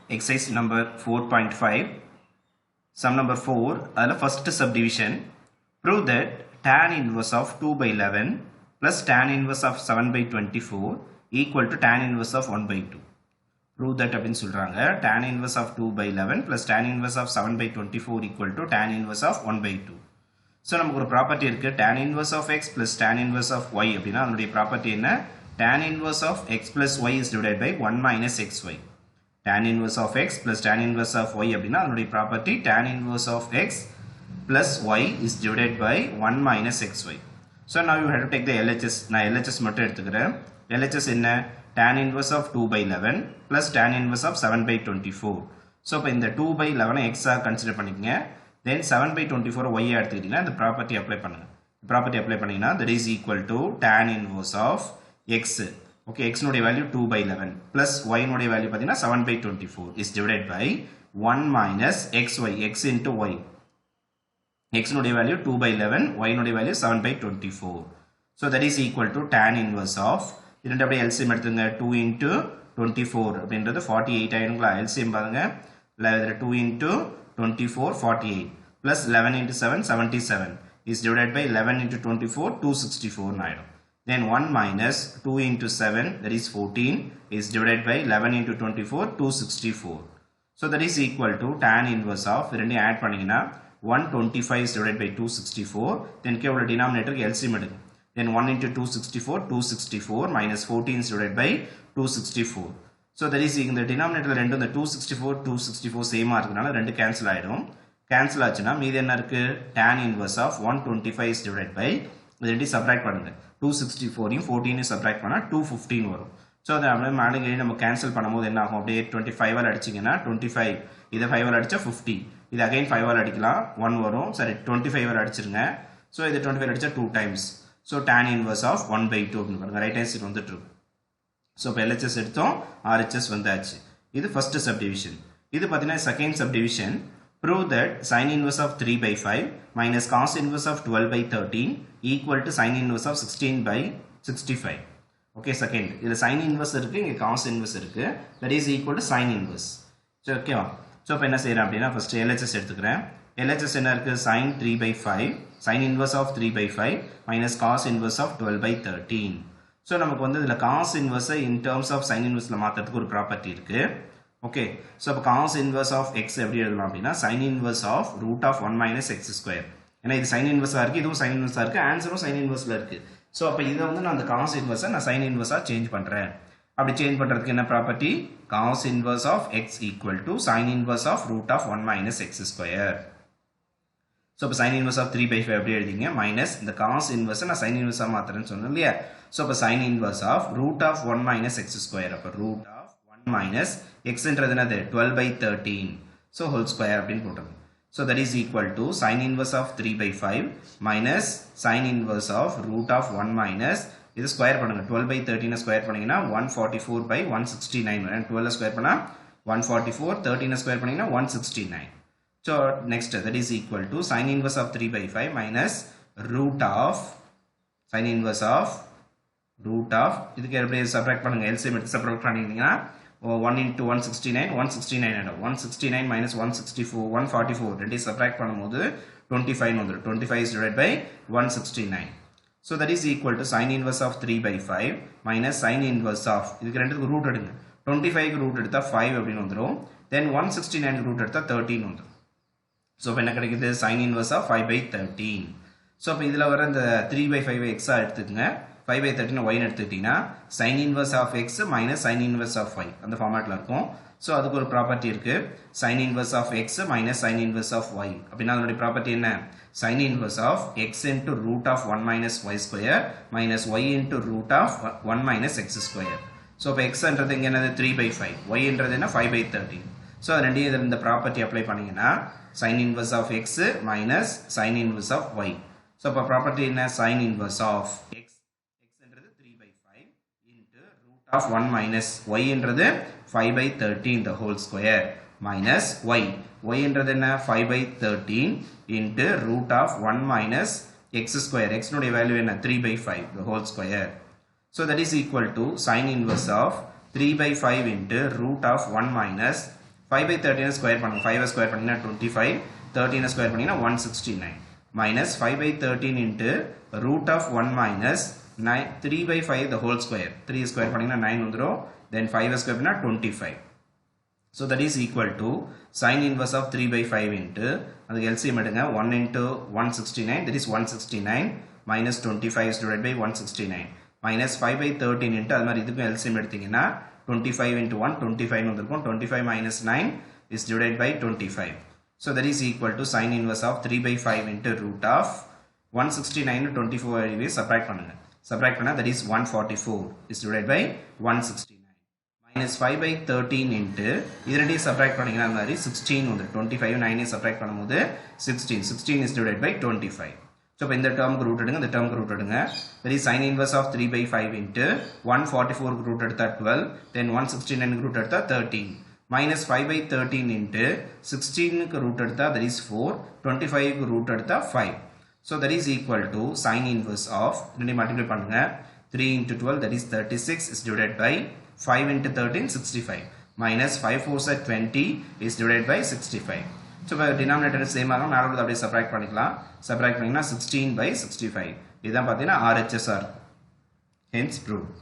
exercise number 4.5 sum number 4 அதில் first subdivision prove that tan inverse of 2 by 11 plus tan inverse of 7 by 24 equal to tan inverse of 1 by 2 prove that அப்படின்னு சொல்றாங்க tan inverse of 2 by 11 plus tan inverse of 7 by 24 equal to tan inverse of 1 by 2 so நமக்கு ஒரு property இருக்கு tan inverse of x plus tan inverse of y அப்படின்னா அதனுடைய property என்ன tan inverse of x plus y is divided by 1 minus xy tan inverse of x plus tan inverse of y அப்படின்னா அதனுடைய property tan inverse of x plus y is divided by 1 minus xy so now you have to take the LHS நான் LHS மட்டும் எடுத்துக்கிறேன் LHS என்ன tan inverse of 2 by 11 plus tan inverse of 7 by 24 so இப்போ இந்த 2 by 11 x ah consider பண்ணிக்கங்க then 7 by 24 y ஆ எடுத்துக்கிட்டீங்கன்னா இந்த property apply பண்ணுங்க ப்ராப்பர்ட்டி அப்ளை பண்ணீங்கன்னா that is equal to tan inverse of x okay x naught value 2 by 11 plus y naught value பாத்தீங்கன்னா 7 by 24 is divided by 1 minus xy x into y x naught value 2 by 11 y naught value 7 by 24 so that is equal to tan inverse of இரண்டு அப்படியே LCM எடுத்துங்க 2 into 24 அப்படின்றது 48 ஆயிடுங்களா LCM பாருங்க 2 into 24 48 plus 11 into 7 77 is divided by 11 into 24 264 ஆயிடும் then 1 minus 2 into 7 that is 14 is divided by 11 into 24 264 so that is equal to tan inverse of இரண்டையும் add பண்ணீங்கன்னா 125 is divided by 264 then கேவோட denominator LCM எடுங்க then 1 into 264 264 minus 14 is divided by 264 so that is இந்த denominator ரெண்டும் இந்த 264 264 same ஆ இருக்கனால ரெண்டு cancel ஆயிடும் cancel ஆச்சுனா மீதி என்ன இருக்கு tan inverse of 125 is divided by இது ரெண்டையும் சப்ட்ராக்ட் பண்ணுங்க 264 யும் 14 யும் சப்ட்ராக்ட் பண்ணா 215 வரும் சோ அத அப்படியே மேலே நம்ம கேன்சல் பண்ணும்போது என்ன ஆகும் அப்படியே 25 ஆல் அடிச்சீங்கன்னா 25 இத 5 ஆல் அடிச்சா 50 இது அகைன் 5 ஆல் அடிக்கலாம் 1 வரும் சரி 25 ஆல் அடிச்சிருங்க சோ இது 25 அடிச்சா 2 times so tan inverse of 1 by 2 அப்படினு பாருங்க ரைட் ஹேண்ட் சைடு வந்துட்டு இருக்கு சோ இப்போ LHS எடுத்தோம் RHS வந்தாச்சு இது ஃபர்ஸ்ட் சப்டிவிஷன் இது பாத்தீங்கன்னா second subdivision prove that sin inverse of 3 by 5 minus cos inverse of 12 by 13 equal to sin inverse of 16 by 65 okay second இதுல sin inverse இருக்கு இங்க cos inverse இருக்கு that is equal to sin inverse so okay so இப்போ என்ன செய்யறேன் அப்படினா first LHS எடுத்துக்கிறேன் LHS என்ன இருக்கு sin 3 by 5 sin inverse of 3 by 5 minus cos inverse of 12 by 13 so நமக்கு வந்து இதுல cos inverse in terms of sin inverseல மாத்தறதுக்கு ஒரு ப்ராப்பர்ட்டி இருக்கு okay so cos inverse of x எப்படி எழுதலாம் அப்படினா sin inverse of root of 1 minus x square ஏனா இது sin inverse ஆ இருக்கு இதுவும் sin inverse ஆ இருக்கு ஆன்சரும் sin inverseல இருக்கு சோ அப்ப இத வந்து நான் அந்த cos inverse நான் sin inverse ஆ சேஞ்ச் பண்றேன் அப்படி சேஞ்ச் பண்றதுக்கு என்ன property cos inverse of x equal to sin inverse of root of 1 minus x square so அப்ப sin inverse of 3 by 5 எப்படி எழுதிங்க minus இந்த cos inverse நான் sin inverse ஆ மாத்துறேன்னு சொன்னேன் இல்லையா so அப்ப sin inverse of root of 1 minus x square அப்ப root of 1 minus x என்றது என்னது 12 by 13 so whole square அப்படினு போடுறோம் so that is equal to sin inverse of 3 by 5 minus sin inverse of root of 1 minus இது square பண்ணுங்க 12 by 13 square பண்ணீங்கன்னா 144 by 169 and 12 square பண்ணா 144 13 square பண்ணீங்கன்னா 169 so next that is equal to sin inverse of 3 by 5 minus root of sin inverse of root of இதுக்கு அப்படியே subtract பண்ணுங்க LCM எடுத்து subtract பண்ணீங்கன்னா 1 into 169 169 ஆயிடும் 169 minus 164 144 ரெண்டையும் சப்ட்ராக்ட் பண்ணும்போது 25 வந்துரும் 25 is divided by 169 so that is equal to sin inverse of 3 by 5 minus sin inverse of இதுக்கு ரெண்டுக்கு ரூட் எடுங்க 25 க்கு ரூட் எடுத்தா 5 அப்படினு வந்துரும் then 169 க்கு ரூட் எடுத்தா 13 வந்துரும் so என்ன கிடைக்குது sin inverse of 5 by 13 so அப்ப இதுல வர இந்த 3 by 5 x ஆ எடுத்துக்கங்க 5 by 13 y ன்னு எடுத்துக்கிட்டீங்கன்னா sin inverse of x minus sin inverse of y அந்த ஃபார்மட்ல இருக்கும் சோ அதுக்கு ஒரு ப்ராப்பர்ட்டி இருக்கு sin inverse of x minus sin inverse of y அப்படினா அதோட ப்ராப்பர்ட்டி என்ன sin inverse of x into root of 1 minus y square minus y into root of 1 minus x square so அப்ப x என்றது இங்க என்னது 3 by 5 y என்றது என்ன 5 by 13 so அது ரெண்டையும் இந்த ப்ராப்பர்ட்டி அப்ளை பண்ணீங்கன்னா sin inverse of x minus sin inverse of y so அப்ப ப்ராப்பர்ட்டி என்ன sin inverse of x of 1 minus y என்றது 5 by 13 the whole square minus y என்றது என்ன 5 by 13 into root of 1 minus x square x naught value என்ன 3 by 5 the whole square so that is equal to sin inverse of 3 by 5 into root of 1 minus 5 by 13 square பண்ணுங்க 5 square பண்ணீங்கன்னா 25 13 square பண்ணீங்கன்னா 169 minus 5 by 13 into root of 1 minus 9 3 by 5 the whole square 3 square பண்ணீங்கன்னா 9 வந்துரும் then 5 square பண்ணீங்கன்னா 25 so that is equal to sin inverse of 3 by 5 into அதுக்கு LCM எடுங்க 1 into 169 that is 169 minus 25 is divided by 169 minus 5 by 13 into அது மாதிரி இதுக்கும் LCM எடுத்தீங்கன்னா 25 into 1 25 வந்திருக்கும் 25 minus 9 is divided by 25 so that is equal to sin inverse of 3 by 5 into root of 169 24 வழிவே subtract பண்ணுங்க subtract பண்ணா that is 144 is divided by 169 minus 5 by 13 into இது ரெண்டையும் subtract பண்ணீங்கன்னா அந்த மாதிரி 16 வந்து 25 9 subtract பண்ணும்போது 16 is divided by 25 so இப்போ இந்த டேர்முக்கு ரூட் எடுங்க இந்த டேர்முக்கு ரூட் எடுங்க that is sin inverse of 3 by 5 into 144 க்கு ரூட் எடுத்தா 12 then 169 க்கு ரூட் எடுத்தா 13 minus 5 by 13 into 16 க்கு ரூட் எடுத்தா that is 4 25 க்கு ரூட் எடுத்தா 5 so that is equal to sin inverse of ரெண்டையும் மல்டிப்ளை பண்ணுங்க 3 into 12 that is 36 is divided by 5 into 13 65 minus 5 4s are 20 is divided by 65 so denominator same ஆகும் மேல உள்ளத அப்படியே சப்ட்ராக்ட் பண்ணிக்கலாம் சப்ட்ராக்ட் பண்ணீங்கன்னா 16 by 65 இதான் பாத்தீங்கன்னா RHS hence proved